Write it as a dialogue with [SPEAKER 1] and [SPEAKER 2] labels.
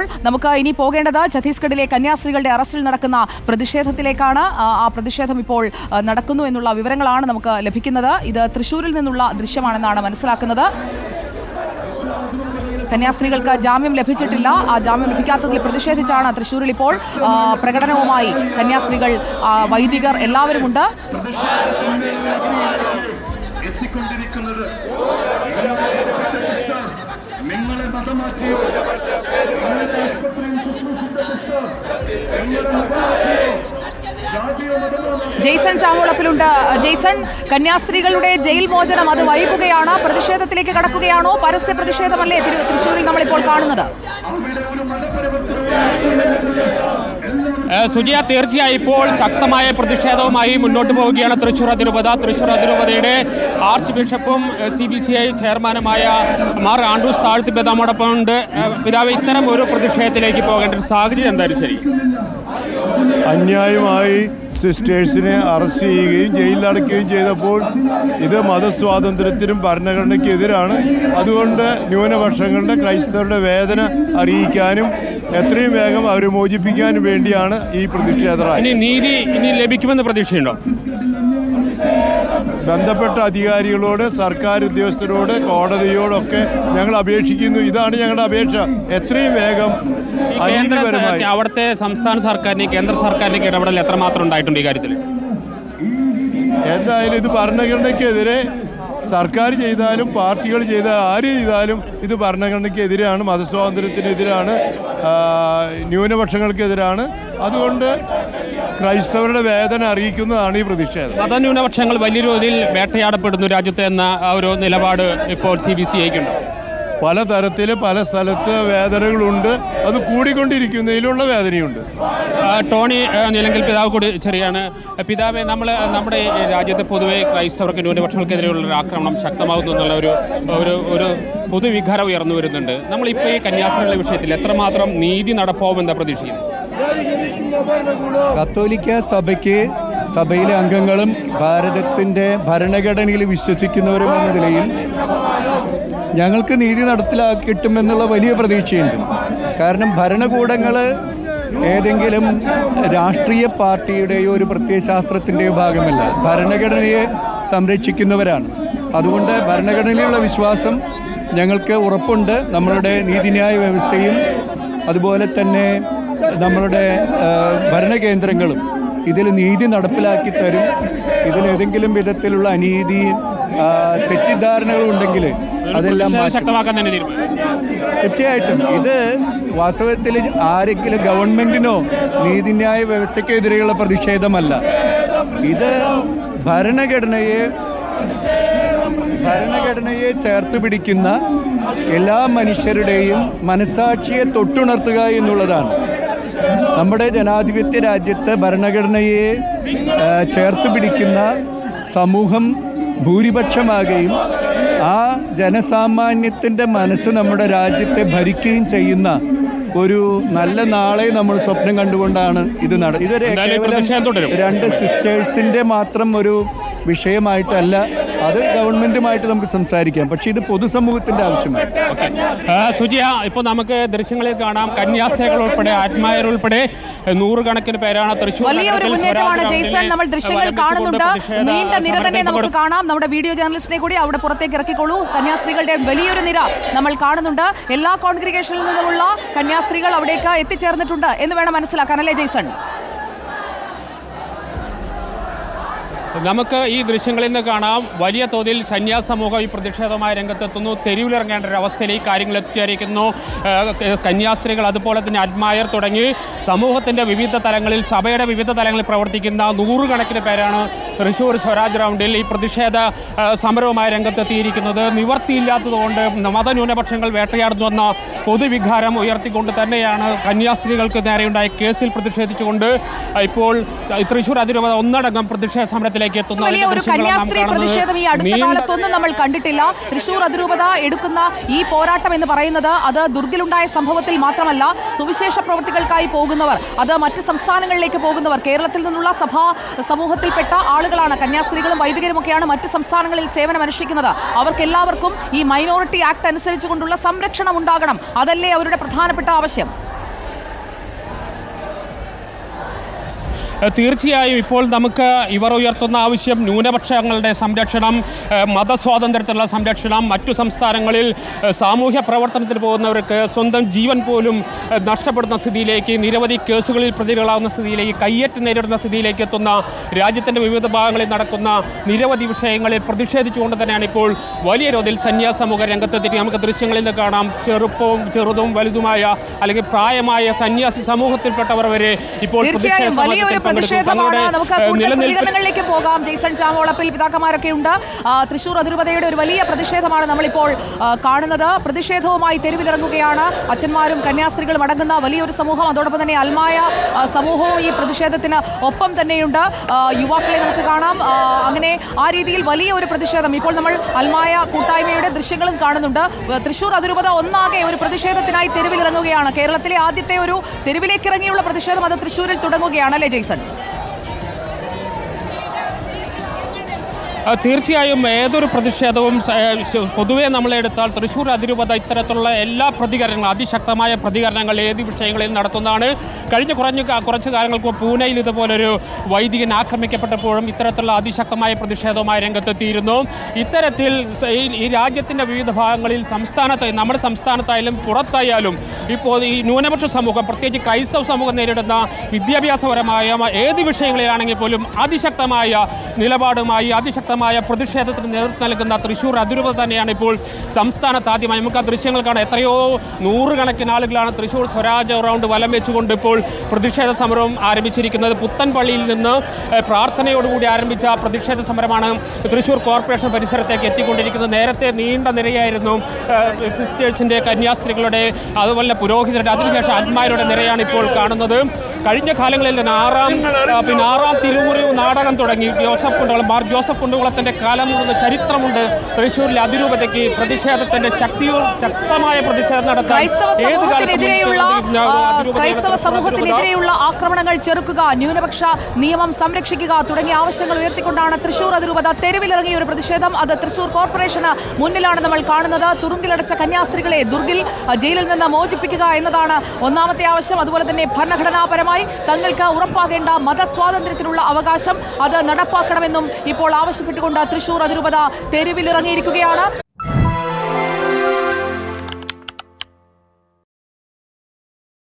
[SPEAKER 1] നമുക്ക് ഇനി പോകേണ്ടത് ഛത്തീസ്ഗഡിലെ കന്യാസ്ത്രീകളുടെ അറസ്റ്റിൽ നടക്കുന്ന പ്രതിഷേധത്തിലേക്കാണ്. ആ പ്രതിഷേധം ഇപ്പോൾ നടക്കുന്നു എന്നുള്ള വിവരങ്ങളാണ് നമുക്ക് ലഭിക്കുന്നത്. ഇത് തൃശ്ശൂരിൽ നിന്നുള്ള ദൃശ്യമാണെന്നാണ് മനസ്സിലാക്കുന്നത്. കന്യാസ്ത്രീകൾക്ക് ജാമ്യം ലഭിച്ചിട്ടില്ല. ആ ജാമ്യം ലഭിക്കാത്തതിൽ പ്രതിഷേധിച്ചാണ് തൃശ്ശൂരിൽ ഇപ്പോൾ പ്രകടനവുമായി കന്യാസ്ത്രീകൾ, വൈദികർ എല്ലാവരുമുണ്ട്.
[SPEAKER 2] നിങ്ങളെ മതമാറ്റിയോ, നിങ്ങളുടെ ആശുപത്രിയിൽ ശുശ്രൂഷിച്ച സിസ്റ്റർ നിങ്ങളെ മതമാറ്റിയോ, ജാതിയോ മതമോ.
[SPEAKER 1] ജെയ്സൺ ചാമുളപ്പിലുണ്ട്. ജെയ്സൺ, കന്യാസ്ത്രീകളുടെ ജയിൽ മോചനം അത് വൈകുകയാണ്, പ്രതിഷേധത്തിലേക്ക് കടക്കുകയാണോ? പരസ്യ പ്രതിഷേധമല്ലേ തൃശ്ശൂരിൽ നമ്മളിപ്പോൾ കാണുന്നത്?
[SPEAKER 2] അവിടെ ഒരു മതപരിവർത്തനം
[SPEAKER 3] സുജിയ, തീർച്ചയായും ഇപ്പോൾ ശക്തമായ പ്രതിഷേധവുമായി മുന്നോട്ട് പോവുകയാണ് തൃശ്ശൂർ അതിരൂപത. തൃശ്ശൂർ അതിരൂപതയുടെ ആർച്ച് ബിഷപ്പും CBCI ചെയർമാനുമായ മാർ ആൻഡ്രൂസ് താഴ്ത്തി പിതാമോടൊപ്പം ഉണ്ട്. പിതാവ്, ഇത്തരം ഒരു പ്രതിഷേധത്തിലേക്ക് പോകേണ്ട ഒരു സാഹചര്യം എന്തായാലും ശരി?
[SPEAKER 4] അന്യായമായി സിസ്റ്റേഴ്സിനെ അറസ്റ്റ് ചെയ്യുകയും ജയിലിലടയ്ക്കുകയും ചെയ്തപ്പോൾ ഇത് മതസ്വാതന്ത്ര്യത്തിനും ഭരണഘടനയ്ക്കും എതിരാണ്. അതുകൊണ്ട് ന്യൂനപക്ഷങ്ങളുടെ ക്രൈസ്തവരുടെ വേദന അറിയിക്കാനും എത്രയും വേഗം അവരെ മോചിപ്പിക്കാനും വേണ്ടിയാണ് ഈ പ്രതിഷേധം.
[SPEAKER 3] നീതി ഇനി ലഭിക്കുമെന്ന് പ്രതീക്ഷയുണ്ടോ?
[SPEAKER 4] ബന്ധപ്പെട്ട അധികാരികളോട്, സർക്കാർ ഉദ്യോഗസ്ഥരോട്, കോടതിയോടൊക്കെ ഞങ്ങൾ അപേക്ഷിക്കുന്നു. ഇതാണ് ഞങ്ങളുടെ അപേക്ഷ. എത്രയും വേഗം അനീതിപരമായി
[SPEAKER 3] അവിടുത്തെ സംസ്ഥാന സർക്കാരിന്, കേന്ദ്ര സർക്കാരിലേക്ക് ഇടപെടൽ എത്രമാത്രം ഉണ്ടായിട്ടുണ്ട് ഈ കാര്യത്തിൽ?
[SPEAKER 4] എന്തായാലും ഇത് ഭരണഘടനയ്ക്കെതിരെ സർക്കാർ ചെയ്താലും പാർട്ടികൾ ചെയ്താലും ആര് ചെയ്താലും ഇത് ഭരണഘടനയ്ക്കെതിരാണ്, മതസ്വാതന്ത്ര്യത്തിനെതിരാണ്, ന്യൂനപക്ഷങ്ങൾക്കെതിരാണ്. അതുകൊണ്ട് ക്രൈസ്തവരുടെ വേദന അറിയിക്കുന്നതാണ് ഈ പ്രതിഷേധം.
[SPEAKER 3] മതന്യൂനപക്ഷങ്ങൾ വലിയ രീതിയിൽ വേട്ടയാടപ്പെടുന്നു രാജ്യത്ത് എന്ന ഒരു നിലപാട് ഇപ്പോൾ CBCIക്കുണ്ട്.
[SPEAKER 4] പലതരത്തിൽ പല സ്ഥലത്ത് വേദനകളുണ്ട്. അത് കൂടിക്കൊണ്ടിരിക്കുന്നതിലുള്ള വേദനയുണ്ട്.
[SPEAKER 3] ടോണി നിലങ്കൽ പിതാവ് കൂടി ചെറിയാണ്. പിതാവെ, നമ്മുടെ രാജ്യത്ത് പൊതുവെ ക്രൈസ്തവർക്ക്, ന്യൂനപക്ഷങ്ങൾക്കെതിരെയുള്ള ആക്രമണം ശക്തമാകുന്നു എന്നുള്ള ഒരു പൊതുവികാരം ഉയർന്നു വരുന്നുണ്ട്. നമ്മളിപ്പോൾ ഈ കന്യാസ്ത്രീകളുടെ വിഷയത്തിൽ എത്രമാത്രം നീതി നടപ്പാവുമെന്നാ പ്രതീക്ഷിക്കുന്നത്?
[SPEAKER 5] കത്തോലിക്ക സഭയിലെ അംഗങ്ങളും ഭാരതത്തിൻ്റെ ഭരണഘടനയിൽ വിശ്വസിക്കുന്നവരും എന്ന നിലയിൽ ഞങ്ങൾക്ക് നീതി നടപ്പിലാക്കിയിട്ടുമെന്നുള്ള വലിയ പ്രതീക്ഷയുണ്ട്. കാരണം ഭരണകൂടങ്ങൾ ഏതെങ്കിലും രാഷ്ട്രീയ പാർട്ടിയുടെയോ ഒരു പ്രത്യയശാസ്ത്രത്തിൻ്റെയോ ഭാഗമല്ല, ഭരണഘടനയെ സംരക്ഷിക്കുന്നവരാണ്. അതുകൊണ്ട് ഭരണഘടനയിലുള്ള വിശ്വാസം ഞങ്ങൾക്ക് ഉറപ്പുണ്ട്. നമ്മളുടെ നീതിന്യായ വ്യവസ്ഥയും അതുപോലെ തന്നെ നമ്മളുടെ ഭരണകേന്ദ്രങ്ങളും ഇതിൽ നീതി നടപ്പിലാക്കി തരും. ഇതിലേതെങ്കിലും വിധത്തിലുള്ള അനീതി, തെറ്റിദ്ധാരണകളുണ്ടെങ്കിൽ അതെല്ലാം തീർച്ചയായിട്ടും ഇത് വാസ്തവത്തിൽ ആരെങ്കിലും ഗവൺമെൻറ്റിനോ നീതിന്യായ വ്യവസ്ഥയ്ക്കെതിരെയുള്ള പ്രതിഷേധമല്ല. ഇത് ഭരണഘടനയെ ചേർത്ത് പിടിക്കുന്ന എല്ലാ മനുഷ്യരുടെയും മനസ്സാക്ഷിയെ തൊട്ടുണർത്തുക എന്നുള്ളതാണ്. നമ്മുടെ ജനാധിപത്യ രാജ്യത്ത് ഭരണഘടനയെ ചേർത്ത് പിടിക്കുന്ന സമൂഹം ഭൂരിപക്ഷമാകുകയും ആ ജനസാമാന്യത്തിൻ്റെ മനസ്സ് നമ്മുടെ രാജ്യത്തെ ഭരിക്കുകയും ചെയ്യുന്ന ഒരു നല്ല നാളെ നമ്മൾ സ്വപ്നം കണ്ടുകൊണ്ടാണ് ഇത് ഇതൊരു രണ്ട് സിസ്റ്റേഴ്സിൻ്റെ മാത്രം ഒരു വിഷയമായിട്ടല്ല, അത് ഗവൺമെന്റുമായിട്ട് നമുക്ക് സംസാരിക്കാം. പക്ഷേ ഇത് പൊതുസമൂഹത്തിന്റെ ആവശ്യമാണ്.
[SPEAKER 3] സുജിയ, ഇപ്പോൾ നമുക്ക് ദൃശ്യങ്ങളിൽ കാണാം, കന്യാസ്ത്രീകൾ ഉൾപ്പെടെ, ആത്മായർ ഉൾപ്പെടെ നൂറുകണക്കിന് പേരാണ് തൃശ്ശൂർ.
[SPEAKER 1] വലിയൊരു മുന്നേറ്റമാണ് ജെയ്സൺ. നമ്മൾ ദൃശ്യങ്ങൾ കാണുന്നുണ്ട്. നീണ്ട നിര തന്നെ നമുക്ക് കാണാം. നമ്മുടെ വീഡിയോ ജേർണലിസ്റ്റിനെ കൂടി അവിടെ പുറത്തേക്ക് ഇറക്കിക്കോളൂ. കന്യാസ്ത്രീകളുടെ വലിയൊരു നിര നമ്മൾ കാണുന്നുണ്ട്. എല്ലാ കോൺഗ്രിഗേഷനിൽ നിന്നുമുള്ള കന്യാസ്ത്രീകൾ അവിടേക്ക് എത്തിച്ചേർന്നിട്ടുണ്ട് എന്ന് വേണം മനസ്സിലാക്കാൻ, അല്ലേ ജെയ്സൺ?
[SPEAKER 3] നമുക്ക് ഈ ദൃശ്യങ്ങളിൽ നിന്ന് കാണാം, വലിയ തോതിൽ സന്യാസ സമൂഹം ഈ പ്രതിഷേധമായ രംഗത്തെത്തുന്നു. തെരുവിലിറങ്ങേണ്ട ഒരു അവസ്ഥയിലേക്ക് കാര്യങ്ങൾ എത്തിച്ചേരിക്കുന്നു. കന്യാസ്ത്രീകൾ, അതുപോലെ തന്നെ അഡ്മയർ തുടങ്ങി സമൂഹത്തിൻ്റെ വിവിധ തലങ്ങളിൽ, സഭയുടെ വിവിധ തലങ്ങളിൽ പ്രവർത്തിക്കുന്ന നൂറുകണക്കിന് പേരാണ് തൃശ്ശൂർ സ്വരാജ് റൗണ്ടിൽ ഈ പ്രതിഷേധ സമരവുമായി രംഗത്തെത്തിയിരിക്കുന്നത്. നിവർത്തിയില്ലാത്തതുകൊണ്ട് മതന്യൂനപക്ഷങ്ങൾ വേട്ടയാടുന്നുവെന്ന പൊതുവികാരം ഉയർത്തിക്കൊണ്ട് തന്നെയാണ് കന്യാസ്ത്രീകൾക്ക് നേരെയുണ്ടായ കേസിൽ പ്രതിഷേധിച്ചുകൊണ്ട് ഇപ്പോൾ തൃശ്ശൂർ അതിരൂപത ഒന്നടങ്കം പ്രതിഷേധ സമരത്തിലേക്ക്
[SPEAKER 1] വലിയ ഒരു കന്യാസ്ത്രീ പ്രതിഷേധം ഈ അടുത്ത കാലത്തൊന്നും നമ്മൾ കണ്ടിട്ടില്ല. തൃശ്ശൂർ അതിരൂപത എടുക്കുന്ന ഈ പോരാട്ടം എന്ന് പറയുന്നത് അത് ദുർഗിലുണ്ടായ സംഭവത്തിൽ മാത്രമല്ല, സുവിശേഷ പ്രവൃത്തികൾക്കായി പോകുന്നവർ, അത് മറ്റ് സംസ്ഥാനങ്ങളിലേക്ക് പോകുന്നവർ, കേരളത്തിൽ നിന്നുള്ള സമൂഹത്തിൽപ്പെട്ട ആളുകളാണ്, കന്യാസ്ത്രീകളും വൈദികരുമൊക്കെയാണ് മറ്റ് സംസ്ഥാനങ്ങളിൽ സേവനം അനുഷ്ഠിക്കുന്നത്. അവർക്കെല്ലാവർക്കും ഈ മൈനോറിറ്റി ആക്ട് അനുസരിച്ചുകൊണ്ടുള്ള സംരക്ഷണം ഉണ്ടാകണം. അതല്ലേ അവരുടെ പ്രധാനപ്പെട്ട ആവശ്യം?
[SPEAKER 3] തീർച്ചയായും ഇപ്പോൾ നമുക്ക് ഇവർ ഉയർത്തുന്ന ആവശ്യം ന്യൂനപക്ഷങ്ങളുടെ സംരക്ഷണം, മതസ്വാതന്ത്ര്യത്തിലുള്ള സംരക്ഷണം, മറ്റു സംസ്ഥാനങ്ങളിൽ സാമൂഹ്യ പ്രവർത്തനത്തിന് പോകുന്നവർക്ക് സ്വന്തം ജീവൻ പോലും നഷ്ടപ്പെടുന്ന സ്ഥിതിയിലേക്ക്, നിരവധി കേസുകളിൽ പ്രതികളാവുന്ന സ്ഥിതിയിലേക്ക്, കയ്യേറ്റം നേരിടുന്ന സ്ഥിതിയിലേക്ക് എത്തുന്ന രാജ്യത്തിൻ്റെ വിവിധ ഭാഗങ്ങളിൽ നടക്കുന്ന നിരവധി വിഷയങ്ങളിൽ പ്രതിഷേധിച്ചുകൊണ്ട് തന്നെയാണ് ഇപ്പോൾ വലിയ തോതിൽ സന്യാസ സമൂഹ രംഗത്തെത്തി. നമുക്ക് ദൃശ്യങ്ങളിൽ നിന്ന് കാണാം, ചെറുതും വലുതുമായ അല്ലെങ്കിൽ പ്രായമായ സന്യാസി സമൂഹത്തിൽപ്പെട്ടവർ വരെ ഇപ്പോൾ
[SPEAKER 1] പ്രതിഷേധമാണ്. നമുക്ക് കൂടുതൽ പ്രതികരണങ്ങളിലേക്ക് പോകാം. ജെയ്സൺ ചാമോളപ്പിൽ പിതാക്കന്മാരൊക്കെ ഉണ്ട്. തൃശൂർ അതിരൂപതയുടെ ഒരു വലിയ പ്രതിഷേധമാണ് നമ്മളിപ്പോൾ കാണുന്നത്. പ്രതിഷേധവുമായി തെരുവിലിറങ്ങുകയാണ് അച്ഛന്മാരും കന്യാസ്ത്രീകളും അടങ്ങുന്ന വലിയൊരു സമൂഹം. അതോടൊപ്പം തന്നെ അൽമായ സമൂഹവും ഈ പ്രതിഷേധത്തിന് ഒപ്പം തന്നെയുണ്ട്. യുവാക്കളെ നമുക്ക് കാണാം. അങ്ങനെ ആ രീതിയിൽ വലിയ ഒരു പ്രതിഷേധം ഇപ്പോൾ നമ്മൾ അൽമായ കൂട്ടായ്മയുടെ ദൃശ്യങ്ങളും കാണുന്നുണ്ട്. തൃശൂർ അതിരൂപത ഒന്നാകെ ഒരു പ്രതിഷേധത്തിനായി തെരുവിലിറങ്ങുകയാണ്. കേരളത്തിലെ ആദ്യത്തെ ഒരു തെരുവിലേക്ക് ഇറങ്ങിയുള്ള പ്രതിഷേധം അത് തൃശ്ശൂരിൽ തുടങ്ങുകയാണ് അല്ലേ ജെയ്സൺ?
[SPEAKER 3] തീർച്ചയായും ഏതൊരു പ്രതിഷേധവും പൊതുവെ നമ്മളെടുത്താൽ തൃശ്ശൂർ അതിരൂപത ഇത്തരത്തിലുള്ള എല്ലാ പ്രതികരണങ്ങളും, അതിശക്തമായ പ്രതികരണങ്ങൾ ഏത് വിഷയങ്ങളിൽ നടത്തുന്നതാണ്. കഴിഞ്ഞ കുറച്ച് കാലങ്ങൾക്ക് പൂനെയിൽ ഇതുപോലൊരു വൈദികൻ ആക്രമിക്കപ്പെട്ടപ്പോഴും ഇത്തരത്തിലുള്ള അതിശക്തമായ പ്രതിഷേധവുമായി രംഗത്തെത്തിയിരുന്നു. ഇത്തരത്തിൽ ഈ രാജ്യത്തിൻ്റെ വിവിധ ഭാഗങ്ങളിൽ നമ്മുടെ സംസ്ഥാനത്തായാലും പുറത്തായാലും ഇപ്പോൾ ഈ ന്യൂനപക്ഷ സമൂഹം, പ്രത്യേകിച്ച് ക്രൈസ്തവ സമൂഹം നേരിടുന്ന വിദ്യാഭ്യാസപരമായ ഏത് വിഷയങ്ങളിലാണെങ്കിൽ പോലും അതിശക്തമായ നിലപാടുമായി അതിശക്തമായ പ്രതിഷേധത്തിന് നേതൃത്വം നൽകുന്ന തൃശ്ശൂർ അതിരൂപത തന്നെയാണ് ഇപ്പോൾ സംസ്ഥാനത്ത് ആദ്യമായി. നമുക്ക് ആ ദൃശ്യങ്ങൾ കാണാം. എത്രയോ നൂറുകണക്കിന് ആളുകളാണ് തൃശ്ശൂർ സ്വരാജ് റൗണ്ട് വലം വെച്ചുകൊണ്ട് ഇപ്പോൾ പ്രതിഷേധ സമരം ആരംഭിച്ചിരിക്കുന്നത്. പുത്തൻപള്ളിയിൽ നിന്ന് പ്രാർത്ഥനയോടുകൂടി ആരംഭിച്ച പ്രതിഷേധ സമരമാണ് തൃശ്ശൂർ കോർപ്പറേഷൻ പരിസരത്തേക്ക് എത്തിക്കൊണ്ടിരിക്കുന്നത്. നേരത്തെ നീണ്ട നിരയായിരുന്നു സിസ്റ്റേഴ്സിൻ്റെ, കന്യാസ്ത്രീകളുടെ, അതുപോലെ പുരോഹിതരുടെ, അതിനുശേഷം ആത്മാരുടെ നിരയാണ് ഇപ്പോൾ കാണുന്നത്. കഴിഞ്ഞ കാലങ്ങളിൽ തന്നെ ആറാം തിരുമുറിവ് നാടകം തുടങ്ങി മാർ ജോസഫ് കുണ്ടുകുളത്തിൻ്റെ കാലം മുഴുവൻ ചരിത്രമുണ്ട് തൃശ്ശൂരിലെ അതിരൂപതയ്ക്ക്. പ്രതിഷേധത്തിന്റെ ശക്തമായ പ്രതിഷേധം നടത്താൻ
[SPEAKER 1] ക്രൈസ്തവ സമൂഹത്തിനെതിരെയുള്ള ആക്രമണങ്ങൾ ചെറുക്കുക, ന്യൂനപക്ഷ നിയമം സംരക്ഷിക്കുക തുടങ്ങിയ ആവശ്യങ്ങൾ ഉയർത്തിക്കൊണ്ടാണ് തൃശ്ശൂർ അതിരൂപത തെരുവിലിറങ്ങിയ ഒരു പ്രതിഷേധം. അത് തൃശ്ശൂർ കോർപ്പറേഷന് മുന്നിലാണ് നമ്മൾ കാണുന്നത്. തുറുങ്കിലടച്ച കന്യാസ്ത്രീകളെ ദുർഗിൽ ജയിലിൽ നിന്ന് മോചിപ്പിക്കുക എന്നതാണ് ഒന്നാമത്തെ ആവശ്യം. അതുപോലെ തന്നെ ഭരണഘടനാപരമായി തങ്ങൾക്ക് ഉറപ്പാകേണ്ട മതസ്വാതന്ത്ര്യത്തിനുള്ള അവകാശം അത് നടപ്പാക്കണമെന്നും ഇപ്പോൾ ആവശ്യപ്പെട്ടുകൊണ്ട് തൃശ്ശൂർ അതിരൂപത തെരുവിലിറങ്ങിയിരിക്കുകയാണ്.